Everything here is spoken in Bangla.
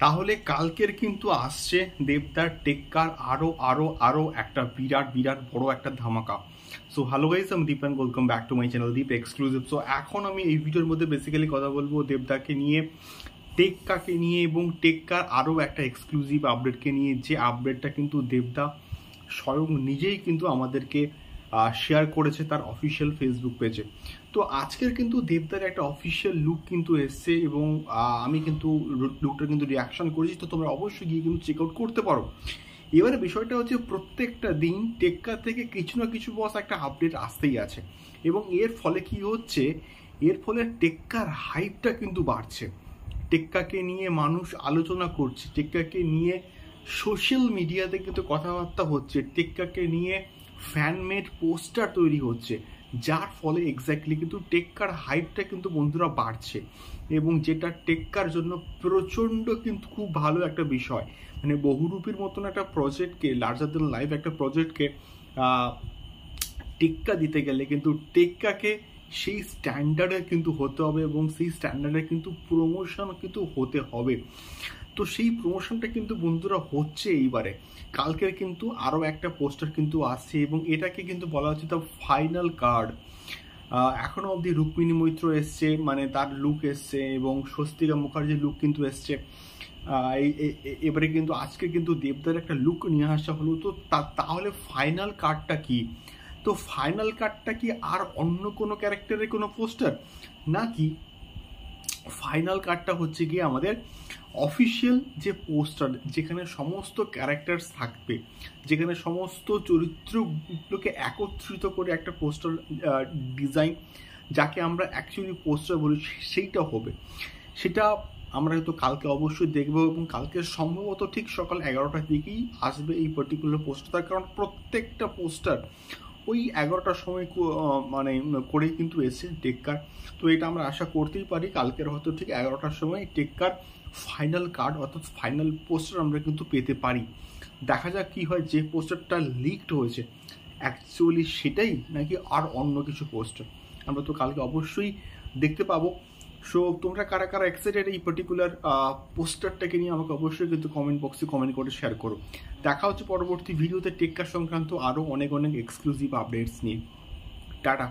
তাহলে কালকের কিন্তু আসছে দেবদার টেক্কার আরো আরো আরো একটা বিরাট বিরাট বড় একটা ধামাকা। সো হ্যালো গাইস, আমি Deep and welcome back to my channel Deep exclusive. So এখন আমি এই ভিডিওর মধ্যে বেসিক্যালি কথা বলবো দেবদাকে নিয়ে, টেক্কাকে নিয়ে এবং টেক্কার আরও একটা এক্সক্লুসিভ আপডেটকে নিয়ে, যে আপডেটটা কিন্তু দেবদা স্বয়ং নিজেই কিন্তু আমাদেরকে শেয়ার করেছে তার অফিসিয়াল ফেসবুক পেজে। তো আজকের কিন্তু দেবদার একটা অফিসিয়াল লুক কিন্তু এসছে এবং আমি কিন্তু লুকটা কিন্তু রিয়াকশন করেছি, তো তোমরা অবশ্যই গিয়ে কিন্তু চেক আউট করতে পারো। এবারে বিষয়টা হচ্ছে প্রত্যেকটা দিন টেক্কা থেকে কিছু না কিছু বস একটা আপডেট আসতেই আছে এবং এর ফলে কি হচ্ছে, এর ফলে টেক্কার হাইপটা কিন্তু বাড়ছে। টেক্কাকে নিয়ে মানুষ আলোচনা করছে, টেক্কাকে নিয়ে সোশ্যাল মিডিয়াতে কিন্তু কথাবার্তা হচ্ছে, টেক্কাকে নিয়ে ফ্যানমেড পোস্টার তৈরি হচ্ছে, যার ফলে এক্স্যাক্টলি কিন্তু টেক্কার হাইপটা কিন্তু বন্ধুরা বাড়ছে এবং যেটা টেক্কার জন্য প্রচণ্ড কিন্তু খুব ভালো একটা বিষয়। মানে বহুরূপীর মতন একটা প্রজেক্টকে, লার্জার দ্যান লাইফ একটা প্রজেক্টকে টেক্কা দিতে গেলে কিন্তু টেক্কাকে সেই স্ট্যান্ডার্ডে কিন্তু হতে হবে এবং সেই স্ট্যান্ডার্ডে কিন্তু প্রমোশন কিন্তু হতে হবে। তো সেই প্রমোশনটা কিন্তু বন্ধুরা হচ্ছে এইবারে। কালকের কিন্তু আরও একটা পোস্টার কিন্তু আসছে এবং এটাকে কিন্তু বলা হচ্ছে দ্য ফাইনাল কার্ড। এখনও অবধি রুক্মিণী মৈত্র এসছে, মানে তার লুক এসছে এবং স্বস্তিকা মুখার্জির লুক কিন্তু এসছে। এবারে কিন্তু আজকে কিন্তু দেবদার একটা লুক নিয়ে আসা হলো। তো তাহলে ফাইনাল কার্ডটা কি? তো ফাইনাল কার্ডটা কি আর অন্য কোনো ক্যারেক্টারের কোনো পোস্টার, নাকি ফাইনাল কার্ডটা হচ্ছে গিয়ে আমাদের অফিসিয়াল যে পোস্টার, যেখানে সমস্ত ক্যারেক্টার্স থাকবে, যেখানে সমস্ত চরিত্রগুলোকে একত্রিত করে একটা পোস্টার ডিজাইন, যাকে আমরা অ্যাকচুয়ালি পোস্টার বলি, সেইটা হবে। সেটা আমরা হয়তো কালকে অবশ্যই দেখবো এবং কালকে সম্ভবত ঠিক সকাল 11টার দিকেই আসবে এই পার্টিকুলার পোস্টার, কারণ প্রত্যেকটা পোস্টার ওই 11টার সময় মানে করেই কিন্তু এসছে টেক্কার। তো এটা আমরা আশা করতেই পারি কালকের হয়তো ঠিক 11টার সময় টেক্কার ফাইনাল কার্ড অর্থাৎ ফাইনাল পোস্টার আমরা কিন্তু পেতে পারি। দেখা যাক কি হয়, যে পোস্টারটা লিকড হয়েছে অ্যাকচুয়ালি সেটাই নাকি আর অন্য কিছু পোস্টার, আমরা তো কালকে অবশ্যই দেখতে পাবো। সো তোমরা কারা কারা এক্সাইটেড এই পার্টিকুলার পোস্টারটাকে নিয়ে আমাকে অবশ্যই কিন্তু কমেন্ট বক্সে কমেন্ট করে শেয়ার করো। দেখা হচ্ছে পরবর্তী ভিডিওতে টেক্কা সংক্রান্ত আরও অনেক অনেক এক্সক্লুসিভ আপডেটস নিয়ে। টাটা।